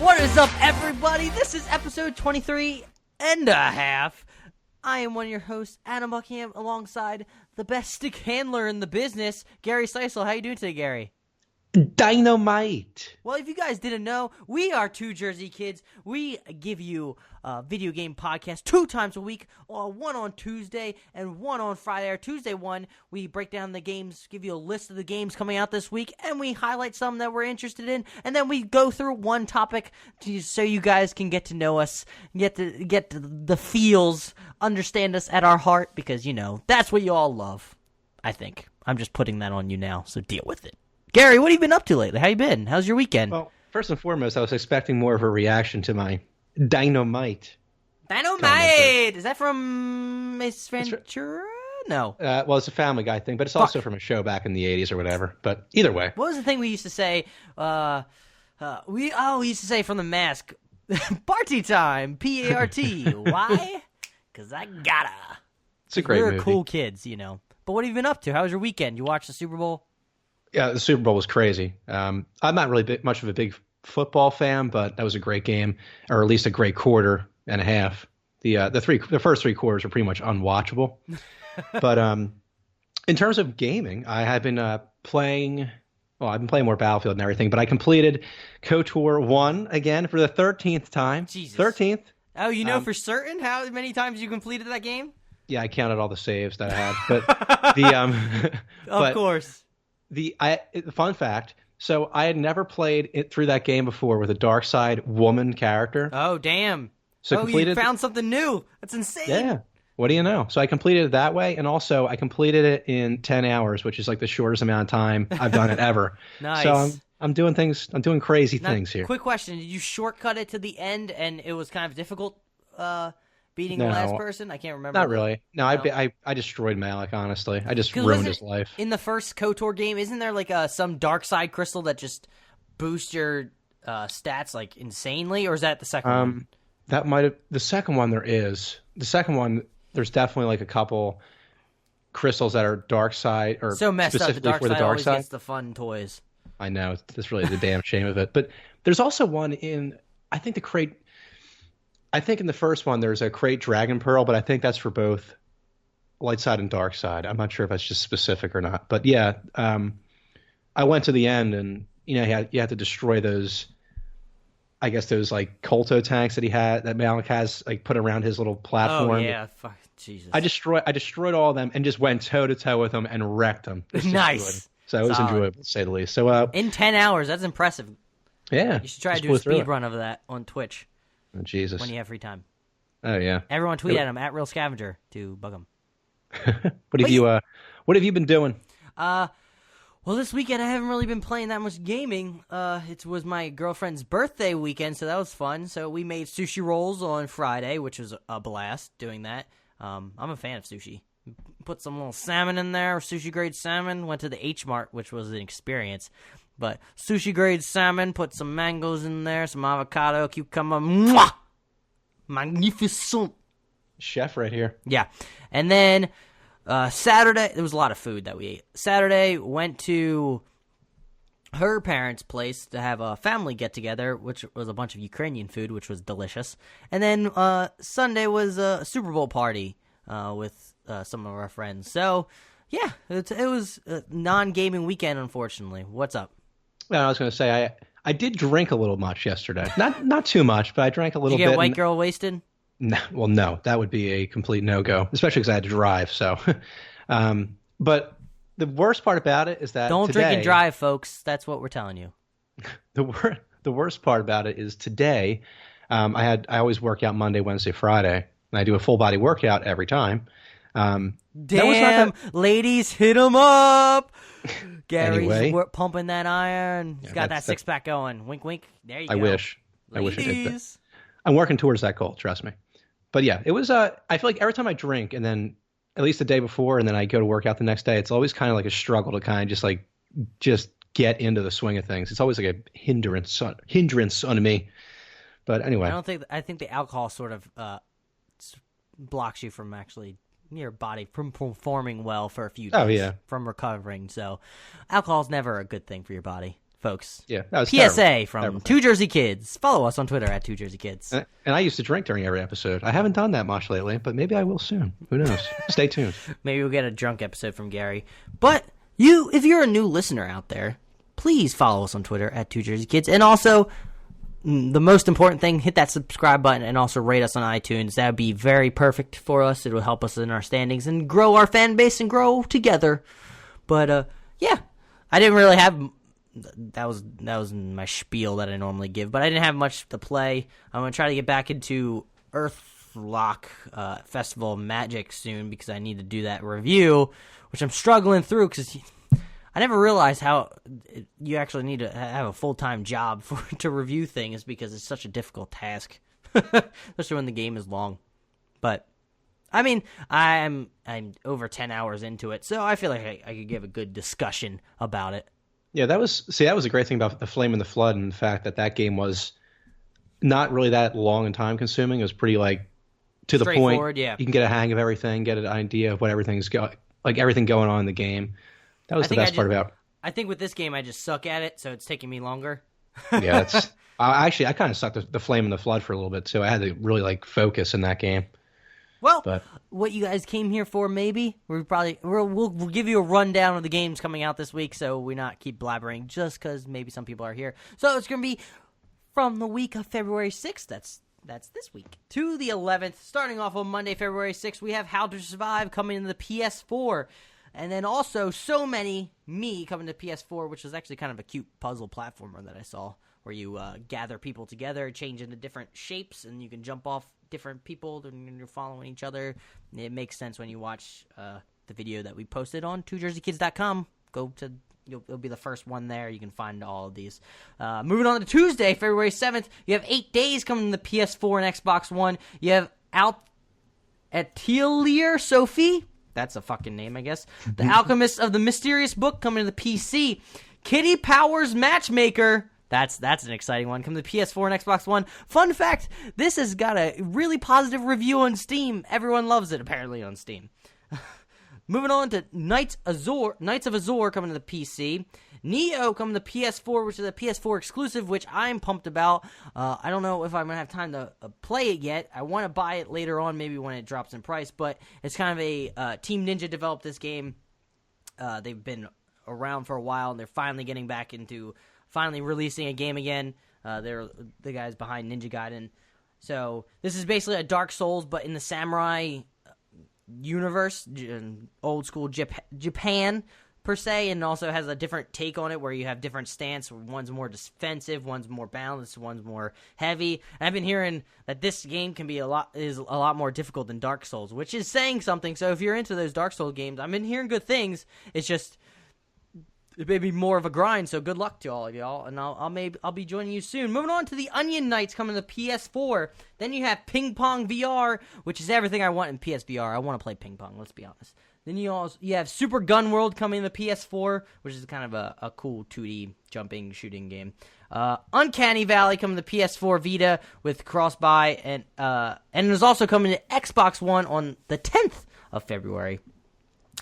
What is up, everybody? This is episode 23 and a half. I am one of your hosts, Adam Buckingham, alongside the best stick handler in the business, Gary Seisel. How you doing today, Gary? Dynamite. Well, if you guys didn't know, we are two Jersey kids. We give you a video game podcast 2 times a week, one on Tuesday and one on Friday. Our Tuesday one, we break down the games, give you a list of the games coming out this week, and we highlight some that we're interested in, and then we go through one topic so you guys can get to know us, get the feels, understand us at our heart, because, you know, that's what you all love, I think. I'm just putting that on you now, so deal with it. Gary, what have you been up to lately? How you been? How's your weekend? Well, first and foremost, I was expecting more of a reaction to my Dynamite. Dynamite! Is that from Ace Ventura? No. Well, it's a Family Guy thing, but it's also from a show back in the 80s or whatever. But either way. What was the thing we used to say? We used to say from The Mask, party time, P-A-R-T. Why? Because I gotta. It's a great movie. We're cool kids, you know. But what have you been up to? How was your weekend? You watched the Super Bowl? Yeah, the Super Bowl was crazy. I'm not really much of a big football fan, but that was a great game, or at least a great quarter and a half. The first 3 quarters were pretty much unwatchable. But in terms of gaming, I have been playing. Well, I've been playing more Battlefield and everything, but I completed KOTOR 1 again for the 13th time. Jesus. 13th. Oh, you know for certain how many times you completed that game? Yeah, I counted all the saves that I had, but of course. The fun fact, so I had never played it through that game before with a dark side woman character. Oh, damn. So you found something new. That's insane. Yeah. What do you know? So I completed it that way, and also I completed it in 10 hours, which is like the shortest amount of time I've done it ever. Nice. So I'm doing crazy things here. Quick question. Did you shortcut it to the end, and it was kind of difficult beating the last person? I can't remember. Not really. No, I destroyed Malik, honestly. I just ruined his life. In the first KOTOR game, isn't there like some dark side crystal that just boosts your stats like insanely, or is that the second one? That might have the second one. There is the second one. There's definitely like a couple crystals that are dark side or so messed up. The dark side always gets the fun toys. I know. It's really the damn shame of it. But there's also one in I think in the first one there's a crate Dragon Pearl, but I think that's for both light side and dark side. I'm not sure if that's just specific or not. But yeah, I went to the end, and you know you had to destroy those. I guess those like Kolto tanks that Malik has like put around his little platform. Oh yeah, fuck Jesus! I destroyed all of them and just went toe to toe with them and wrecked them. Nice. So it was enjoyable, to say the least. So in 10 hours, that's impressive. Yeah, you should try to do a speed run of that on Twitch. Oh, Jesus. When you have free time. Oh yeah. Everyone tweet at him at Real Scavenger to bug him. What have you been doing? Well, this weekend I haven't really been playing that much gaming. It was my girlfriend's birthday weekend, so that was fun. So we made sushi rolls on Friday, which was a blast doing that. I'm a fan of sushi. Put some little salmon in there, sushi grade salmon. Went to the H Mart, which was an experience. But sushi grade salmon, put some mangoes in there, some avocado, cucumber. Mwah! Magnificent. Chef right here. Yeah. And then Saturday, there was a lot of food that we ate. Saturday, went to her parents' place to have a family get-together, which was a bunch of Ukrainian food, which was delicious. And then Sunday was a Super Bowl party with some of our friends. So, yeah, it was a non-gaming weekend, unfortunately. What's up? Well, I was going to say, I did drink a little much yesterday. Not too much, but I drank a little bit. Did you get white girl wasted? No, that would be a complete no-go, especially because I had to drive. So, but the worst part about it is that don't drink and drive, folks. That's what we're telling you. The worst part about it is today. I always work out Monday, Wednesday, Friday, and I do a full body workout every time. Damn, ladies, hit him up. Gary's anyway, pumping that iron. He's got that six-pack going. Wink, wink. There you go. I wish I did that. I'm working towards that goal, trust me. But yeah, it was. I feel like every time I drink, and then at least the day before, and then I go to work out the next day, it's always kind of like a struggle to kind of just get into the swing of things. It's always like a hindrance on me. But anyway, I think the alcohol sort of blocks you from actually your body from performing well for a few days. Oh yeah, from recovering. So alcohol's never a good thing for your body. folks. Yeah, that was PSA terrible. from Terrible. Two Jersey Kids. Follow us on Twitter at Two Jersey Kids. And I used to drink during every episode. I haven't done that much lately, but maybe I will soon. Who knows? Stay tuned. Maybe we'll get a drunk episode from Gary. But if you're a new listener out there, please follow us on Twitter at Two Jersey Kids. And also, the most important thing, hit that subscribe button and also rate us on iTunes. That would be very perfect for us. It will help us in our standings and grow our fan base and grow together. But, yeah, I didn't really have... That was my spiel that I normally give, but I didn't have much to play. I'm going to try to get back into Earthlock Festival of Magic soon because I need to do that review, which I'm struggling through because I never realized how you actually need to have a full-time job to review things because it's such a difficult task, especially when the game is long. But I mean, I'm over 10 hours into it, so I feel like I could give a good discussion about it. Yeah, that was a great thing about The Flame and the Flood, and the fact that game was not really that long and time consuming. It was pretty to the point. Yeah. You can get a hang of everything, get an idea of what everything going on in the game. That was the best part about. I think with this game I just suck at it, so it's taking me longer. Yeah, I kind of sucked the Flame and the Flood for a little bit too. I had to really focus in that game. Well, what you guys came here for, maybe we'll give you a rundown of the games coming out this week, so we not keep blabbering just because maybe some people are here. So it's gonna be from the week of February 6th. That's this week to the 11th. Starting off on Monday, February 6th, we have How to Survive coming to the PS4, and then also So Many Me coming to PS4, which is actually kind of a cute puzzle platformer that I saw, where you gather people together, change into different shapes, and you can jump off different people and you're following each other. It makes sense when you watch the video that we posted on twojerseykids.com. It'll be the first one there. You can find all of these. Moving on to Tuesday, February 7th, you have 8 Days coming to the PS4 and Xbox One. You have Atelier Sophie. That's a fucking name, I guess. The Alchemist of the Mysterious Book coming to the PC. Kitty Powers Matchmaker. That's an exciting one. Coming to PS4 and Xbox One. Fun fact, this has got a really positive review on Steam. Everyone loves it, apparently, on Steam. Moving on to Knights of Azure coming to the PC. Neo coming to PS4, which is a PS4 exclusive, which I'm pumped about. I don't know if I'm going to have time to play it yet. I want to buy it later on, maybe when it drops in price, but it's kind of a Team Ninja developed this game. They've been around for a while, and they're finally getting back into releasing a game again. They're the guys behind Ninja Gaiden. So this is basically a Dark Souls, but in the samurai universe, old school Japan per se, and also has a different take on it where you have different stance. One's more defensive, one's more balanced, one's more heavy. And I've been hearing that this game can be a lot more difficult than Dark Souls, which is saying something. So if you're into those Dark Souls games, I've been hearing good things. It's just it may be more of a grind, so good luck to all of y'all, and I'll be joining you soon. Moving on to the Onion Knights coming to PS4. Then you have Ping Pong VR, which is everything I want in PSVR. I want to play ping pong, let's be honest. Then you have Super Gun World coming to PS4, which is kind of a cool 2D jumping shooting game. Uncanny Valley coming to PS4 Vita with cross-buy, and it is also coming to Xbox One on the 10th of February.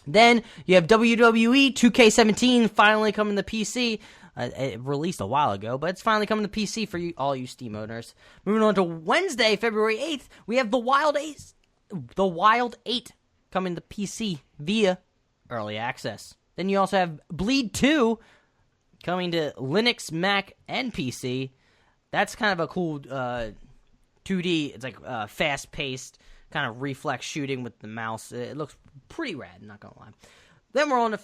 Then you have WWE 2K17 finally coming to PC. It released a while ago, but it's finally coming to PC for all you Steam owners. Moving on to Wednesday, February 8th, we have The Wild 8 coming to PC via Early Access. Then you also have Bleed 2 coming to Linux, Mac, and PC. That's kind of a cool 2D. It's like fast-paced, kind of reflex shooting with the mouse. It looks pretty rad, not gonna lie. Then we're on to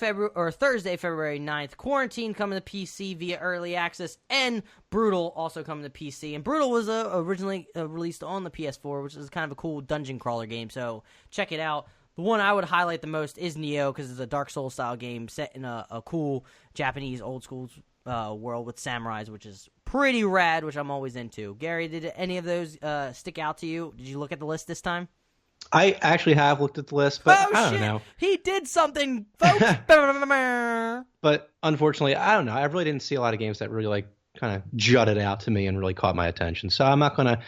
Thursday, February 9th. Quarantine coming to PC via Early Access, and Brutal also coming to PC. And Brutal was originally released on the PS4, which is kind of a cool dungeon crawler game, so check it out. The one I would highlight the most is Neo, because it's a Dark Souls style game set in a cool Japanese old school world with samurais, which is pretty rad, which I'm always into. Gary, did any of those stick out to you? Did you look at the list this time? I actually have looked at the list, but I don't know. He did something, folks. But unfortunately, I don't know. I really didn't see a lot of games that really kind of jutted out to me and really caught my attention. So I'm not gonna.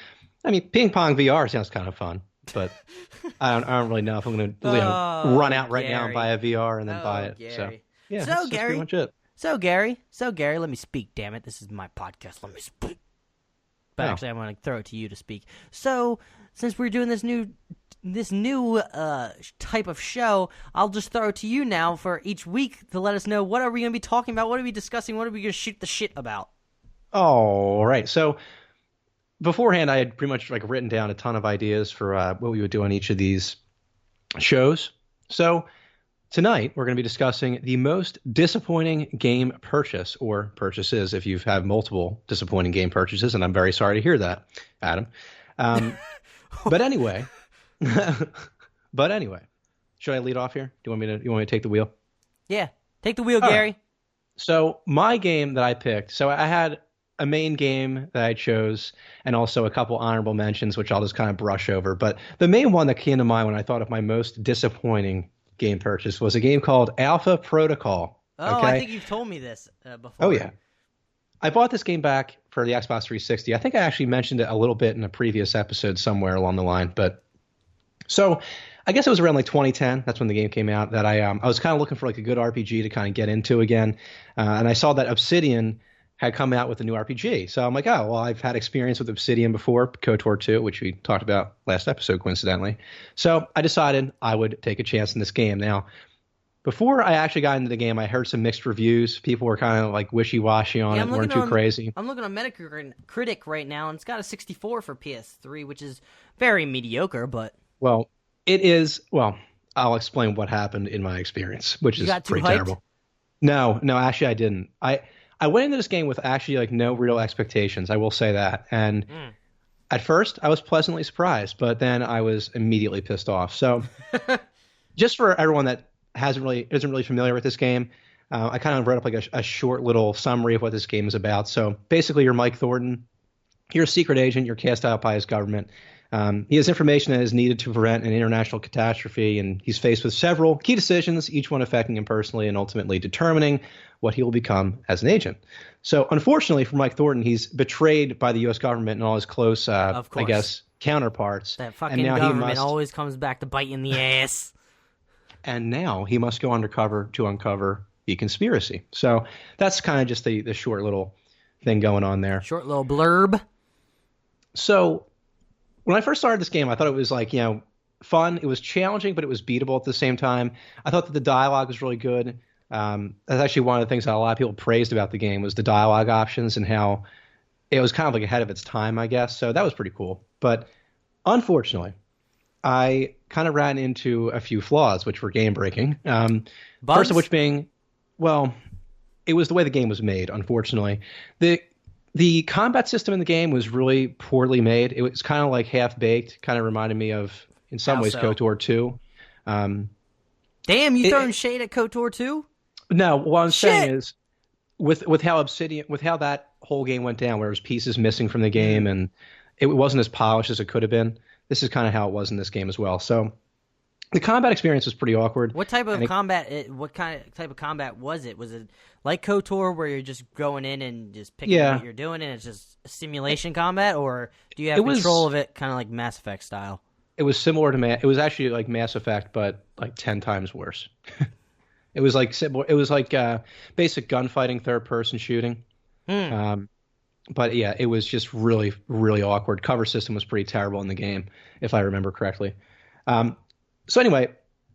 I mean, Ping Pong VR sounds kind of fun, but I don't really know if I'm gonna run out right now and buy a VR and then buy it. Gary. So yeah, so that's Gary, pretty much it. So Gary, let me speak. Damn it, this is my podcast. Let me speak. But actually, I'm going to throw it to you to speak. So, since we're doing this new type of show, I'll just throw it to you now for each week to let us know what are we going to be talking about, what are we discussing, what are we going to shoot the shit about. All right. So beforehand, I had pretty much written down a ton of ideas for what we would do on each of these shows. So tonight, we're going to be discussing the most disappointing game purchase, or purchases if you've had multiple disappointing game purchases, and I'm very sorry to hear that, Adam. But anyway, should I lead off here? Do you want me to take the wheel? Yeah, take the wheel, All Gary. Right. So my game that I picked, so I had a main game that I chose and also a couple honorable mentions, which I'll just kind of brush over. But the main one that came to mind when I thought of my most disappointing game purchase was a game called Alpha Protocol. Oh, okay? I think you've told me this before. Oh, yeah. I bought this game back for the Xbox 360. I think I actually mentioned it a little bit in a previous episode somewhere along the line. But so I guess it was around 2010. That's when the game came out. That I was kind of looking for a good RPG to kind of get into again. And I saw that Obsidian had come out with a new RPG. So I'm like, oh, well, I've had experience with Obsidian before, KOTOR 2, which we talked about last episode, coincidentally. So I decided I would take a chance in this game. Now, before I actually got into the game, I heard some mixed reviews. People were kind of wishy-washy on it, weren't too crazy. I'm looking on Metacritic right now, and it's got a 64 for PS3, which is very mediocre, but... Well, it is... Well, I'll explain what happened in my experience, which is pretty terrible. No, actually I didn't. I went into this game with actually no real expectations. I will say that. And at first I was pleasantly surprised, but then I was immediately pissed off. So just for everyone that isn't really familiar with this game, I kind of wrote up a short little summary of what this game is about. So basically you're Mike Thornton. You're a secret agent. You're cast out by his government. He has information that is needed to prevent an international catastrophe, and he's faced with several key decisions, each one affecting him personally and ultimately determining what he will become as an agent. So unfortunately for Mike Thornton, he's betrayed by the U.S. government and all his close, I guess, counterparts. That fucking government always comes back to bite you in the ass. And now he must go undercover to uncover the conspiracy. So that's kind of just the short little thing going on there. Short little blurb. So when I first started this game, I thought it was fun. It was challenging, but it was beatable at the same time. I thought that the dialogue was really good. That's actually one of the things that a lot of people praised about the game was the dialogue options and how it was kind of ahead of its time, I guess. So that was pretty cool. But unfortunately, I kind of ran into a few flaws, which were game breaking. First of which being, well, it was the way the game was made, unfortunately. The combat system in the game was really poorly made. It was kind of half-baked, kind of reminded me of, in some ways, KOTOR 2. Damn, you throwing shade at KOTOR 2? No, what I'm saying is, with how that whole game went down, where there was pieces missing from the game, and it wasn't as polished as it could have been, this is kind of how it was in this game as well. So the combat experience was pretty awkward. What type of combat? What type of combat was it? Was it like KOTOR, where you're just going in and just picking what you're doing, and it's just simulation combat, or do you have control of it, kind of like Mass Effect style? It was similar to it was actually like Mass Effect, but 10 times worse. It was basic gunfighting, third person shooting. But yeah, it was just really, really awkward. Cover system was pretty terrible in the game, if I remember correctly. So anyway,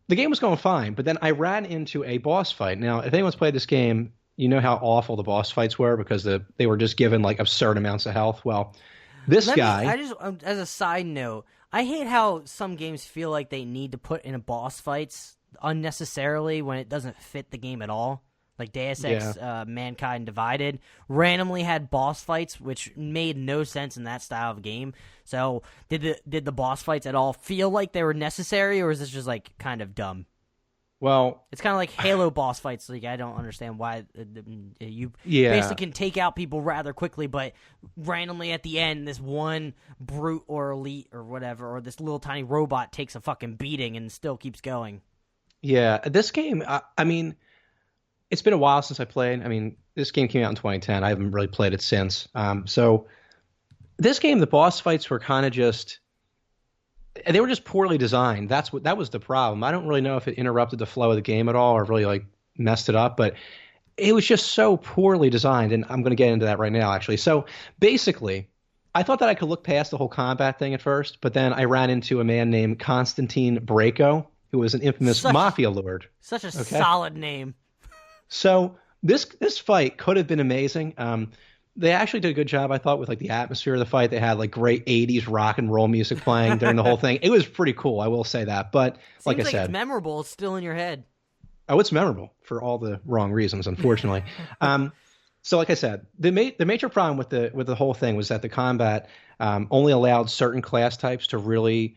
the game was going fine, but then I ran into a boss fight. Now, if anyone's played this game, you know how awful the boss fights were because they were just given absurd amounts of health. Well, as a side note, I hate how some games feel like they need to put in boss fights unnecessarily when it doesn't fit the game at all. Like Deus Ex Mankind Divided randomly had boss fights, which made no sense in that style of game. So did the boss fights at all feel like they were necessary, or is this just kind of dumb? Well, it's kind of like Halo boss fights. I don't understand why you basically can take out people rather quickly, but randomly at the end, this one brute or elite or whatever, or this little tiny robot takes a fucking beating and still keeps going. Yeah, this game, I mean, it's been a while since I played. I mean, this game came out in 2010. I haven't really played it since. So this game, the boss fights were kind of just... They were just poorly designed. That was the problem. I don't really know if it interrupted the flow of the game at all or really messed it up, but it was just so poorly designed, and I'm going to get into that right now, actually. So basically, I thought that I could look past the whole combat thing at first, but then I ran into a man named Constantine Braco, who was an infamous mafia lord. Such a solid name. So this fight could have been amazing. They actually did a good job, I thought, with like the atmosphere of the fight. They had like great 80s rock and roll music playing during the whole thing. It was pretty cool, I will say that. But like I said, it's memorable. It's still in your head. Oh, it's memorable for all the wrong reasons, unfortunately. So like I said, the major problem with the whole thing was that the combat only allowed certain class types to really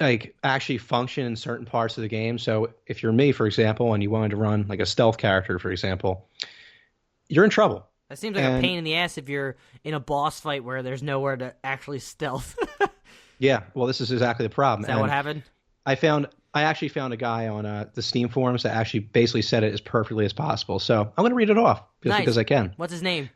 like actually function in certain parts of the game. So if you're me, for example, and you wanted to run like a stealth character, for example, you're in trouble. That seems like a pain in the ass if you're in a boss fight where there's nowhere to actually stealth. Yeah, well, this is exactly the problem. Is that what happened? I actually found a guy on the Steam forums that actually basically said it as perfectly as possible. So I'm going to read it off just because I can. What's his name?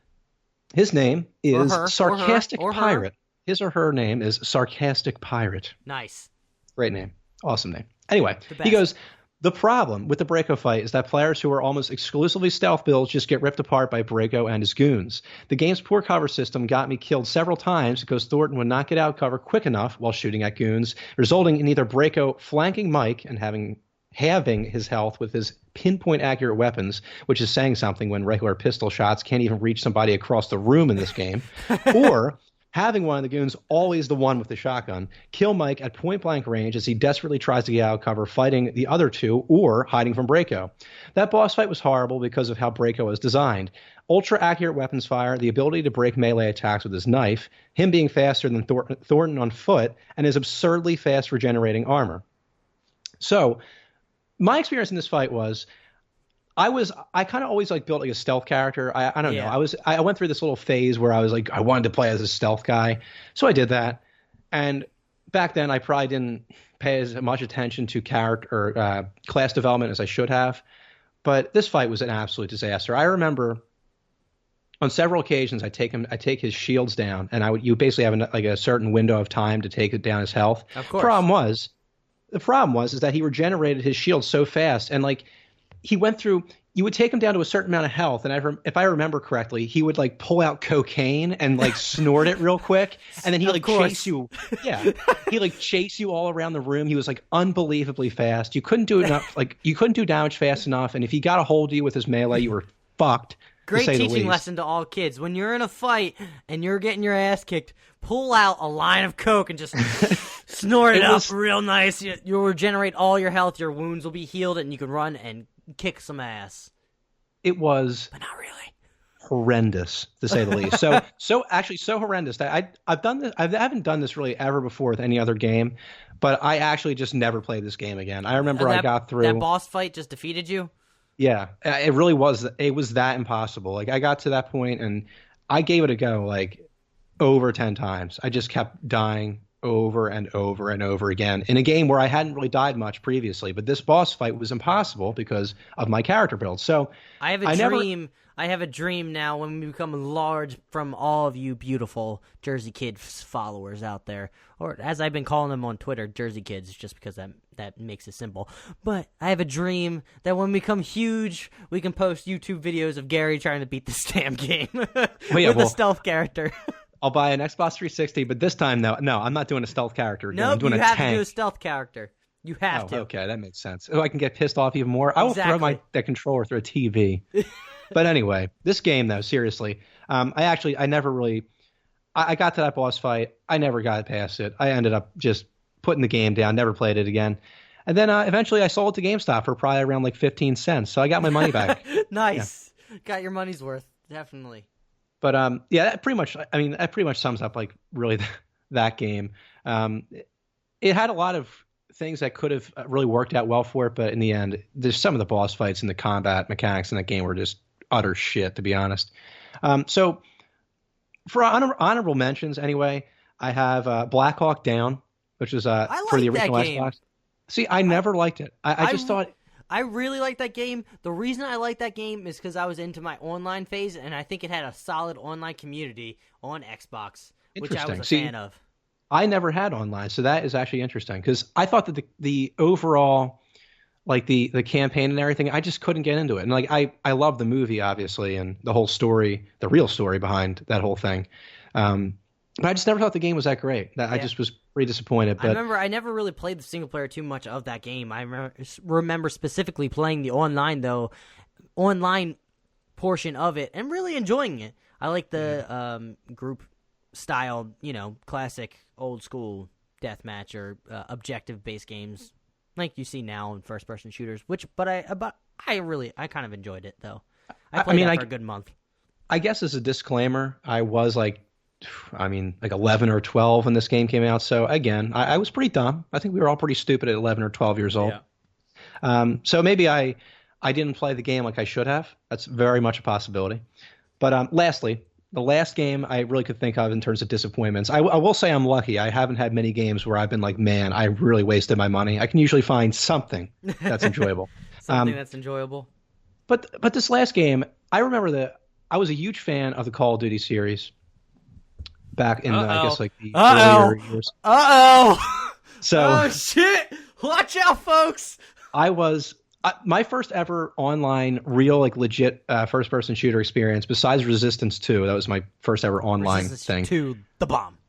His name is Sarcastic Pirate. His or her name is Sarcastic Pirate. Nice. Great name. Awesome name. Anyway, he goes, the problem with the Braco fight is that players who are almost exclusively stealth builds just get ripped apart by Braco and his goons. The game's poor cover system got me killed several times because Thornton would not get out cover quick enough while shooting at goons, resulting in either Braco flanking Mike and halving his health with his pinpoint accurate weapons, which is saying something when regular pistol shots can't even reach somebody across the room in this game, or having one of the goons, always the one with the shotgun, kill Mike at point-blank range as he desperately tries to get out of cover fighting the other two or hiding from Braco. That boss fight was horrible because of how Braco was designed. Ultra-accurate weapons fire, the ability to break melee attacks with his knife, him being faster than Thornton on foot, and his absurdly fast regenerating armor. So, my experience in this fight was I kind of always like built like a stealth character. I don't know. I went through this little phase where I was like, I wanted to play as a stealth guy. So I did that. And back then I probably didn't pay as much attention to character or class development as I should have. But this fight was an absolute disaster. I remember on several occasions I take his shields down, and you basically have a certain window of time to take it down his health. Of course. The problem was that he regenerated his shield so fast, and like he went through. You would take him down to a certain amount of health, and if I remember correctly, he would like pull out cocaine and like snort it real quick, and then he like chase you. Yeah, he like chase you all around the room. He was like unbelievably fast. You couldn't do enough. Like you couldn't do damage fast enough, and if he got a hold of you with his melee, you were fucked. Great teaching lesson to all kids. When you're in a fight and you're getting your ass kicked, pull out a line of coke and just snort it up real nice. You'll regenerate all your health. Your wounds will be healed, and you can run and kick some ass. It was, but not really, horrendous to say the least. So horrendous that I've done this. I haven't done this really ever before with any other game, but I actually just never played this game again. I remember I got through that boss fight. Just defeated you. Yeah, it really was. It was that impossible. Like I got to that point and I gave it a go like over 10 times. I just kept dying over and over and over again in a game where I hadn't really died much previously. But this boss fight was impossible because of my character build. So I have a dream. I have a dream now when we become large from all of you beautiful Jersey Kids followers out there. Or as I've been calling them on Twitter, Jersey Kids, just because that makes it simple. But I have a dream that when we become huge, we can post YouTube videos of Gary trying to beat this damn game with a stealth character. I'll buy an Xbox 360, but this time, no, I'm not doing a stealth character again. Nope, I'm doing you a have tank. to do a stealth character. You have to. Okay, that makes sense. Oh, I can get pissed off even more. I will throw that controller through a TV. But anyway, this game, though, seriously, I never really – I got to that boss fight. I never got past it. I ended up just putting the game down, never played it again. And then eventually I sold it to GameStop for probably around like 15 cents. So I got my money back. Nice. Yeah. Got your money's worth, definitely. But that pretty much sums up like really that game. It had a lot of things that could have really worked out well for it, but in the end, there's some of the boss fights and the combat mechanics in that game were just utter shit, to be honest. So for honorable mentions, anyway, I have Black Hawk Down, which is for the original Xbox. See, I never liked it. I just thought. I really like that game. The reason I like that game is because I was into my online phase, and I think it had a solid online community on Xbox, which I was a fan of. I never had online, so that is actually interesting because I thought that the overall like the campaign and everything, I just couldn't get into it. And like I love the movie obviously and the whole story, the real story behind that whole thing. But I just never thought the game was that great. I just was pretty disappointed. But I remember I never really played the single player too much of that game. I remember specifically playing the online portion of it and really enjoying it. I like the group style, classic old school deathmatch or objective based games like you see now in first person shooters. But I kind of enjoyed it though. I played that for a good month. I guess as a disclaimer, I was like 11 or 12 when this game came out. So again, I was pretty dumb. I think we were all pretty stupid at 11 or 12 years old. Yeah. So maybe I didn't play the game like I should have. That's very much a possibility. But lastly, the last game I really could think of in terms of disappointments, I will say I'm lucky. I haven't had many games where I've been like, man, I really wasted my money. I can usually find something that's enjoyable. Something that's enjoyable. But this last game, I remember that I was a huge fan of the Call of Duty series. Back in the, I guess, like the earlier years. So, oh shit! Watch out, folks. I was my first ever online, real, like legit first-person shooter experience. Besides Resistance 2, that was my first ever online thing. 2, the bomb.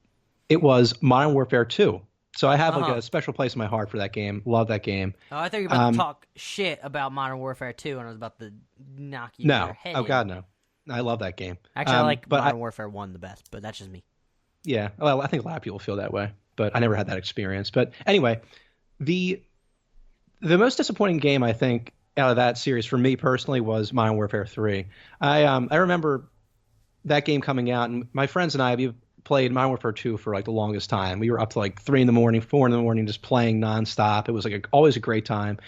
It was Modern Warfare 2. So I have like a special place in my heart for that game. Love that game. Oh, I thought you were about to talk shit about Modern Warfare 2, and I was about to knock you in your head. Oh God, no. I love that game. Actually, I like Modern Warfare 1 the best, but that's just me. Yeah, well, I think a lot of people feel that way, but I never had that experience. But anyway, the most disappointing game I think out of that series for me personally was Modern Warfare 3. I remember that game coming out, and my friends and I we played Modern Warfare 2 for like the longest time. We were up to like 3 in the morning, 4 in the morning, just playing nonstop. It was like always a great time.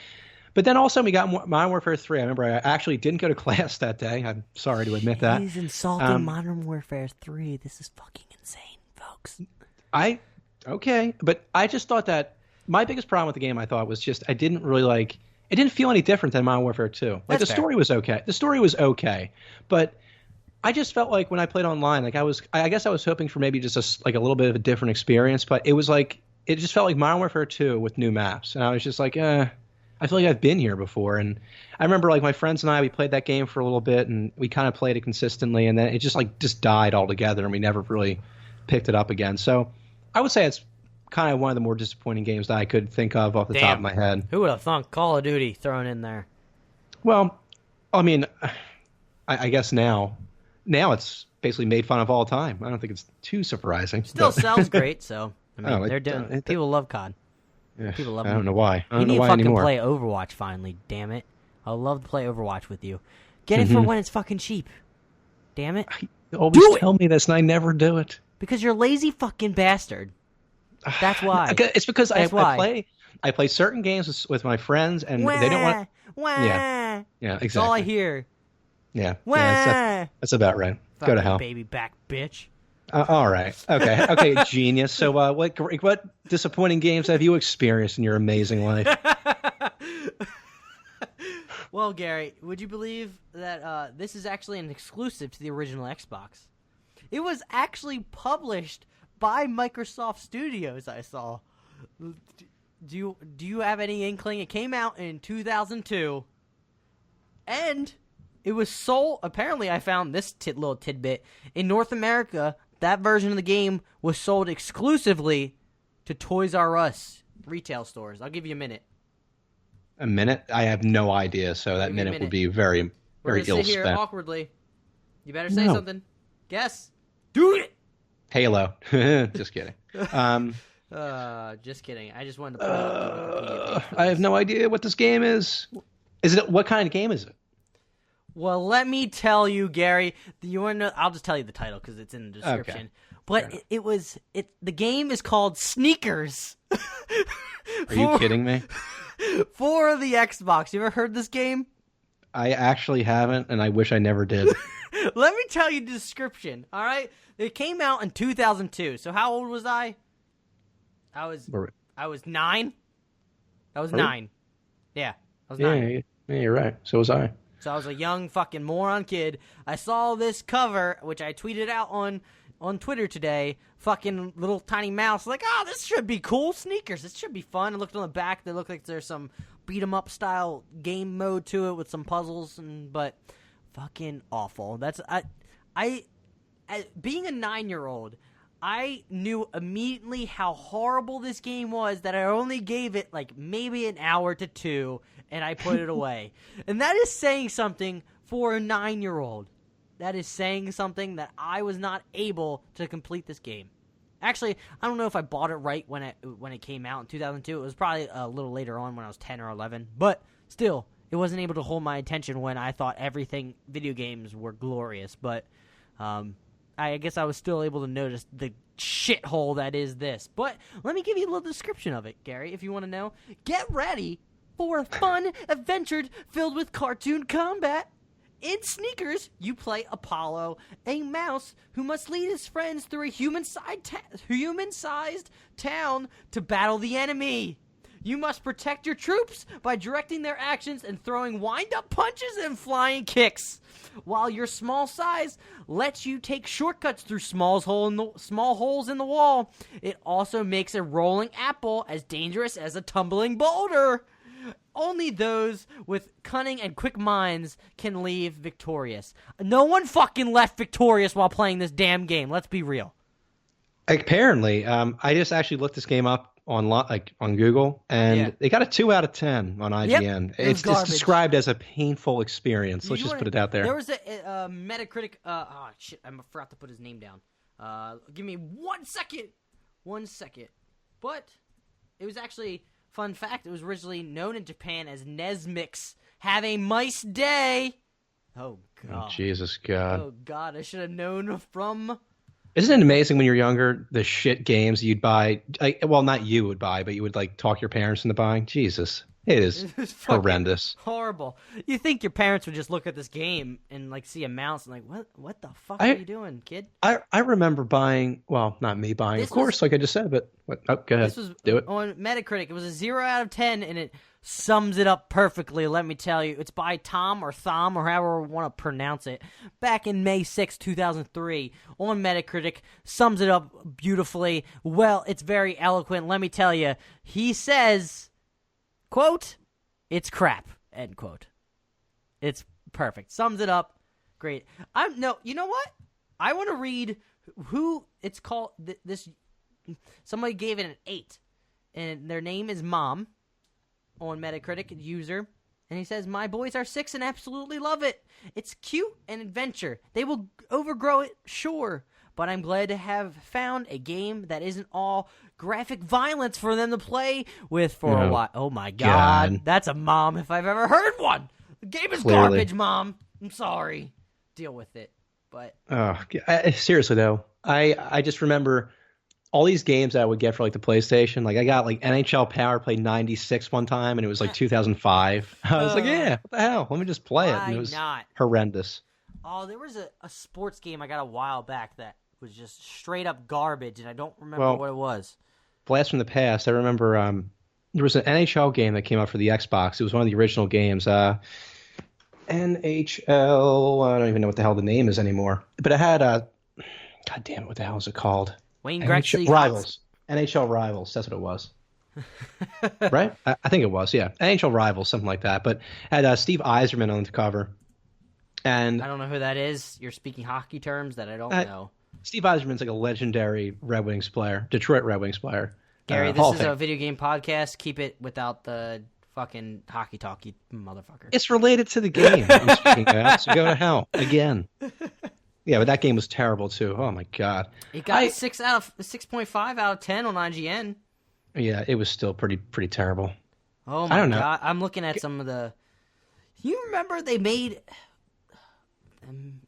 But then also we got Modern Warfare 3. I remember I actually didn't go to class that day. I'm sorry to admit that. He's insulting Modern Warfare 3. This is fucking insane. Okay, but I just thought that my biggest problem with the game, I thought, was just I didn't really like. It didn't feel any different than Modern Warfare 2. Like the story was okay. The story was okay, but I just felt like when I played online, like I guess I was hoping for maybe just a little bit of a different experience, but it was like it just felt like Modern Warfare 2 with new maps, and I was just like, I feel like I've been here before. And I remember like my friends and I, we played that game for a little bit, and we kind of played it consistently, and then it just died altogether, and we never really picked it up again. So I would say it's kind of one of the more disappointing games that I could think of off the top of my head. Who would have thunk Call of Duty thrown in there? Well, I mean, I guess now it's basically made fun of all the time. I don't think it's too surprising. Still sells great, so I mean, people love COD. Yeah, people love I don't know why. I you don't need know why to fucking anymore. play Overwatch finally, damn it. I love to play Overwatch with you. Get it for when it's fucking cheap. Damn it. You always tell me this and I never do it. Because you're a lazy fucking bastard. That's why. It's because I play certain games with my friends and they don't want. Yeah, exactly. That's all I hear. Yeah, that's about right. Fucking go to hell, baby back bitch. All right, okay, genius. So, what disappointing games have you experienced in your amazing life? Well, Gary, would you believe that this is actually an exclusive to the original Xbox? It was actually published by Microsoft Studios, I saw. Do you have any inkling? It came out in 2002. And it was sold, apparently I found this little tidbit. In North America, that version of the game was sold exclusively to Toys R Us retail stores. I'll give you a minute. A minute? I have no idea, so that minute would be very, very ill sit here spent. Awkwardly. You better say something. Guess. Do it! Halo. Just kidding. Just kidding. I just wanted to put up the Wikipedia page. I have no idea what this game is. What kind of game is it? Well, let me tell you, Gary. You want to know? I'll just tell you the title because it's in the description. Okay. But the game is called Sneakers. Are you kidding me? For the Xbox. You ever heard this game? I actually haven't, and I wish I never did. Let me tell you the description, all right? It came out in 2002. So how old was I? I was 9. I was 9. Yeah, I was 9. Yeah, you're right. So was I. So I was a young fucking moron kid. I saw this cover, which I tweeted out on Twitter today. Fucking little tiny mouse. Like, this should be cool. Sneakers. This should be fun. I looked on the back. They look like there's some beat 'em up style game mode to it with some puzzles, but fucking awful. That's being a 9-year-old, I knew immediately how horrible this game was that I only gave it like maybe an hour to 2, and I put it away. And that is saying something for a 9-year-old. That is saying something that I was not able to complete this game. Actually, I don't know if I bought it right when it came out in 2002. It was probably a little later on when I was 10 or 11. But still, it wasn't able to hold my attention when I thought video games were glorious. But I guess I was still able to notice the shithole that is this. But let me give you a little description of it, Gary, if you want to know. Get ready for a fun adventure filled with cartoon combat. In Sneakers, you play Apollo, a mouse who must lead his friends through a human-sized town to battle the enemy. You must protect your troops by directing their actions and throwing wind-up punches and flying kicks. While your small size lets you take shortcuts through small holes in the wall, it also makes a rolling apple as dangerous as a tumbling boulder. Only those with cunning and quick minds can leave victorious. No one fucking left victorious while playing this damn game. Let's be real. Apparently, I just actually looked this game up on Google, and they got a 2 out of 10 on IGN. Yep, it's just described as a painful experience. Let's just put it out there. There was a Metacritic. Shit! I forgot to put his name down. Give me 1 second. 1 second. But it was actually. Fun fact, it was originally known in Japan as Nesmix. Have a mice day. Oh, God. Oh, Jesus, God. Oh, God, I should have known from... Isn't it amazing when you're younger, the shit games you'd buy? Well, not you would buy, but you would, talk your parents into buying? Jesus. It is horrendous. Horrible. You think your parents would just look at this game and, see a mouse and, what the fuck are you doing, kid? I remember buying, well, not me buying, of course, like I just said, but, go ahead, do it. On Metacritic, it was a 0 out of 10, and it sums it up perfectly, let me tell you. It's by Tom or Thom, or however we want to pronounce it, back in May 6, 2003, on Metacritic, sums it up beautifully. Well, it's very eloquent, let me tell you. He says... Quote, it's crap, end quote. It's perfect. Sums it up. Great. You know what? I want to read who it's called. Somebody gave it an 8, and their name is Mom on Metacritic user. And he says, my boys are 6 and absolutely love it. It's cute and adventure. They will overgrow it, sure. But I'm glad to have found a game that isn't all graphic violence for them to play with for a while. Oh, my God. That's a mom if I've ever heard one. The game is garbage, Mom. I'm sorry. Deal with it. But seriously, though, I just remember all these games that I would get for the PlayStation. I got NHL Power Play 96 one time, and it was 2005. I was yeah, what the hell? Let me just play it. And it was horrendous. Oh, there was a sports game I got a while back that was just straight up garbage, and I don't remember what it was. Blast from the past. I remember there was an NHL game that came out for the Xbox. It was one of the original games. NHL, I don't even know what the hell the name is anymore. But it had God damn it, what the hell is it called? Wayne Gretzky Rivals. NHL Rivals. That's what it was. Right? I think it was, yeah. NHL Rivals, something like that. But it had Steve Yzerman on the cover. And I don't know who that is. You're speaking hockey terms that I don't know. Steve Yzerman's a legendary Red Wings player, Detroit Red Wings player. Gary, this is a video game podcast. Keep it without the fucking hockey talk, you motherfucker. It's related to the game I'm speaking about, so go to hell again. Yeah, but that game was terrible too. Oh my God. It got 6.5 out of 10 on IGN. Yeah, it was still pretty terrible. Oh my God. I'm looking at some of the... You remember they made...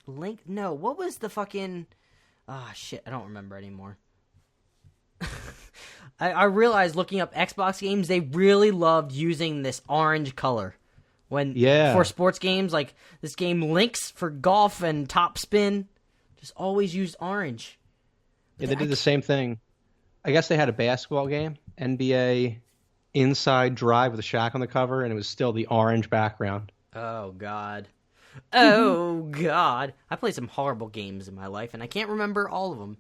what was the fucking... shit, I don't remember anymore. I realized looking up Xbox games, they really loved using this orange color. For sports games, this game Lynx for golf and Top Spin, just always used orange. Yeah, they did the same thing. I guess they had a basketball game, NBA Inside Drive with a Shaq on the cover, and it was still the orange background. Oh, God. Oh, God. I played some horrible games in my life, and I can't remember all of them.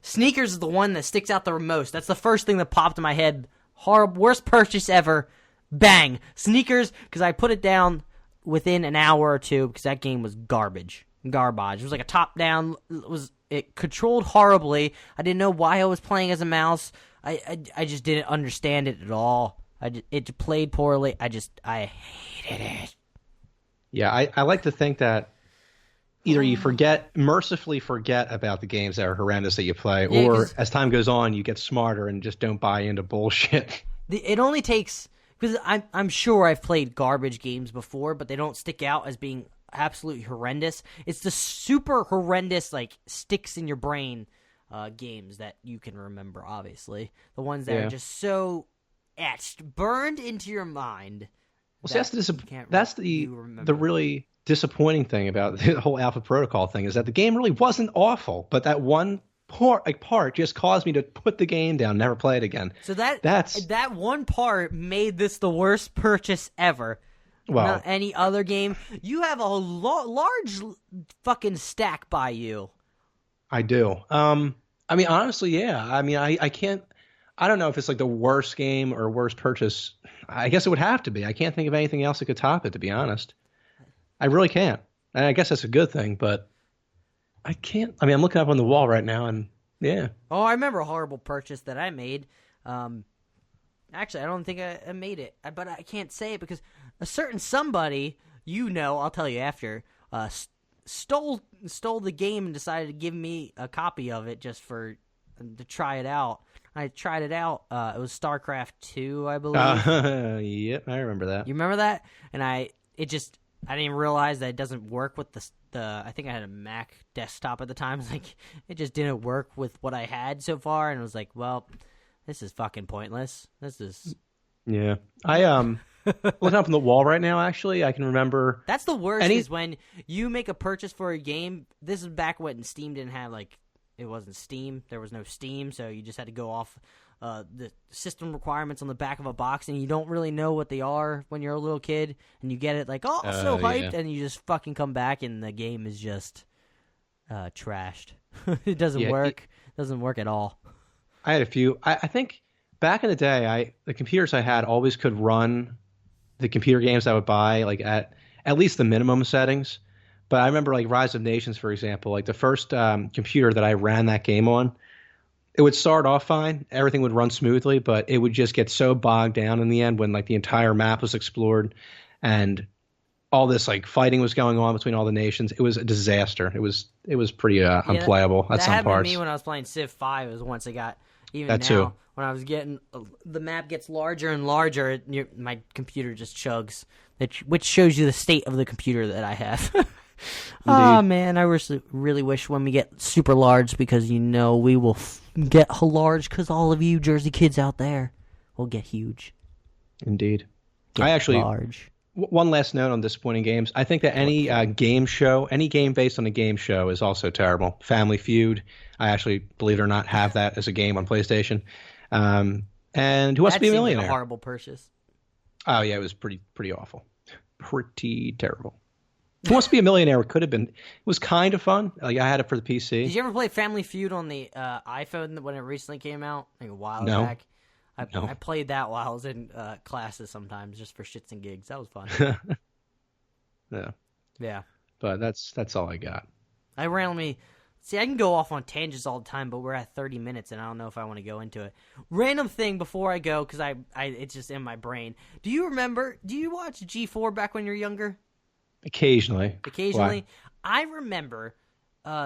Sneakers is the one that sticks out the most. That's the first thing that popped in my head. Horrible, worst purchase ever. Bang! Sneakers, because I put it down within an hour or two because that game was garbage. It was like a top-down. It controlled horribly. I didn't know why I was playing as a mouse. I just didn't understand it at all. It played poorly. I hated it. Yeah, I like to think that either you mercifully forget about the games that are horrendous that you play, or as time goes on, you get smarter and just don't buy into bullshit. It only takes, because I'm sure I've played garbage games before, but they don't stick out as being absolutely horrendous. It's the super horrendous, like, sticks in your brain games that you can remember, obviously. The ones that are just so etched, burned into your mind. Well, see, that's the really disappointing thing about the whole Alpha Protocol thing is that the game really wasn't awful, but that one part just caused me to put the game down, never play it again. So that one part made this the worst purchase ever. Well, not any other game. You have a large fucking stack by you. I do. I mean, honestly, yeah. I mean, I can't. I don't know if it's like the worst game or worst purchase. I guess it would have to be. I can't think of anything else that could top it, to be honest. I really can't. And I guess that's a good thing, but I can't. I mean, I'm looking up on the wall right now, and yeah. Oh, I remember a horrible purchase that I made. Actually, I don't think I made it, but I can't say it because a certain somebody, I'll tell you after, stole the game and decided to give me a copy of it just to try it out. I tried it out. It was StarCraft 2, I believe. Yep, I remember that. You remember that? And I didn't realize that it doesn't work with the. I think I had a Mac desktop at the time. It's like it just didn't work with what I had so far, and I was like, well, this is fucking pointless. This is. Yeah, I looking up on the wall right now. Actually, I can remember. That's the worst. Is when you make a purchase for a game. This is back when Steam didn't have it wasn't Steam. There was no Steam, so you just had to go off the system requirements on the back of a box, and you don't really know what they are when you're a little kid, and you get it so hyped, and you just fucking come back, and the game is just trashed. It doesn't work. It doesn't work at all. I had a few. I think back in the day, the computers I had always could run the computer games I would buy at least the minimum settings. But I remember Rise of Nations, for example, the first computer that I ran that game on, it would start off fine. Everything would run smoothly, but it would just get so bogged down in the end when the entire map was explored and all this fighting was going on between all the nations. It was a disaster. It was pretty unplayable at some parts. That happened to me when I was playing Civ 5. It was once I got too. When I was getting the map gets larger and larger, my computer just chugs, which shows you the state of the computer that I have. Oh man, I really wish when we get super large, because we will get large because all of you Jersey kids out there will get huge. Indeed. Large. One last note on disappointing games. I think that any game based on a game show is also terrible. Family Feud. I actually, believe it or not, have that as a game on PlayStation. And Who Wants to Be a Millionaire? Like a horrible purchase. Oh yeah, it was pretty awful. Pretty terrible. Who Wants to Be a Millionaire could have been. It was kind of fun. I had it for the PC. Did you ever play Family Feud on the iPhone when it recently came out? A while back. I played that while I was in classes sometimes, just for shits and gigs. That was fun. Yeah. But that's all I got. I can go off on tangents all the time, but we're at 30 minutes, and I don't know if I want to go into it. Random thing before I go, because it's just in my brain. Do you watch G4 back when you were younger? Occasionally. Why? I remember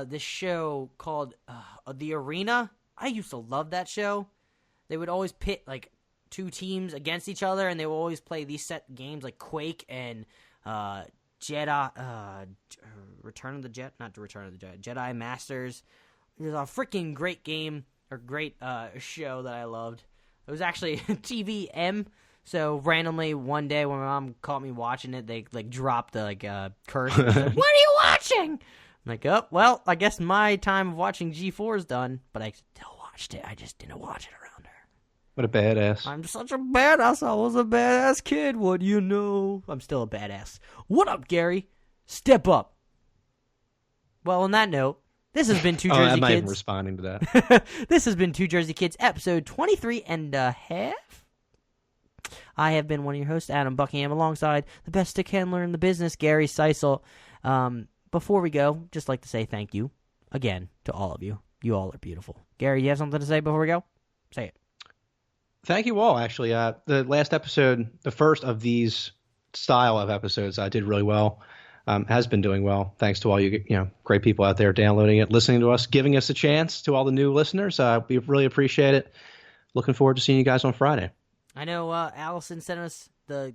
this show called The Arena. I used to love that show. They would always pit two teams against each other, and they would always play these set games like Quake and Jedi Jedi Masters. It was a freaking great game, or great show that I loved. It was actually TVM. So randomly one day when my mom caught me watching it, they dropped the curse. Said, "What are you watching?" I'm like, "Oh, well, I guess my time of watching G4 is done." But I still watched it. I just didn't watch it around her. What a badass! I'm such a badass. I was a badass kid. What do you know? I'm still a badass. What up, Gary? Step up. Well, on that note, this has been Two Jersey Kids. I'm not even responding to that. This has been Two Jersey Kids, episode 23 and a half. I have been one of your hosts, Adam Buckingham, alongside the best stick handler in the business, Gary Seisel. Before we go, just like to say thank you again to all of you. You all are beautiful. Gary, you have something to say before we go? Say it. Thank you all, actually. The last episode, the first of these style of episodes, did really well. Has been doing well. Thanks to all you great people out there downloading it, listening to us, giving us a chance. To all the new listeners, we really appreciate it. Looking forward to seeing you guys on Friday. I know Allison sent us a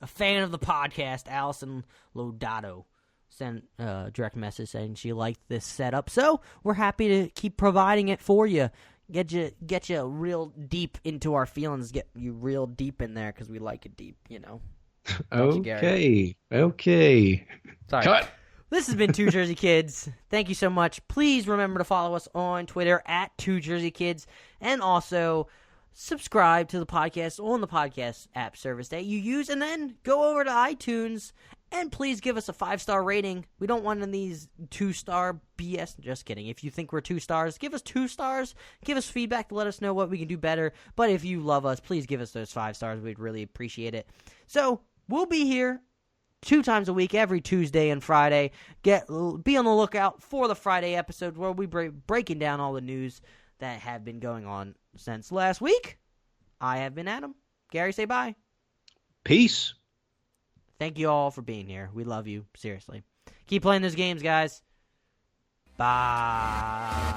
fan of the podcast, Allison Lodato, sent a direct message saying she liked this setup. So we're happy to keep providing it for you. Get you real deep into our feelings. Get you real deep in there because we like it deep, Okay. Sorry. Cut. This has been Two Jersey Kids. Thank you so much. Please remember to follow us on Twitter at Two Jersey Kids, and also subscribe to the podcast on the podcast app service that you use, and then go over to iTunes and please give us a 5-star rating. We don't want any of these 2-star BS. Just kidding. If you think we're 2 stars, give us 2 stars. Give us feedback to let us know what we can do better. But if you love us, please give us those 5 stars. We'd really appreciate it. So we'll be here 2 times a week, every Tuesday and Friday. Be on the lookout for the Friday episode where we breaking down all the news that have been going on since last week. I have been Adam. Gary, say bye. Peace. Thank you all for being here. We love you. Seriously. Keep playing those games, guys. Bye.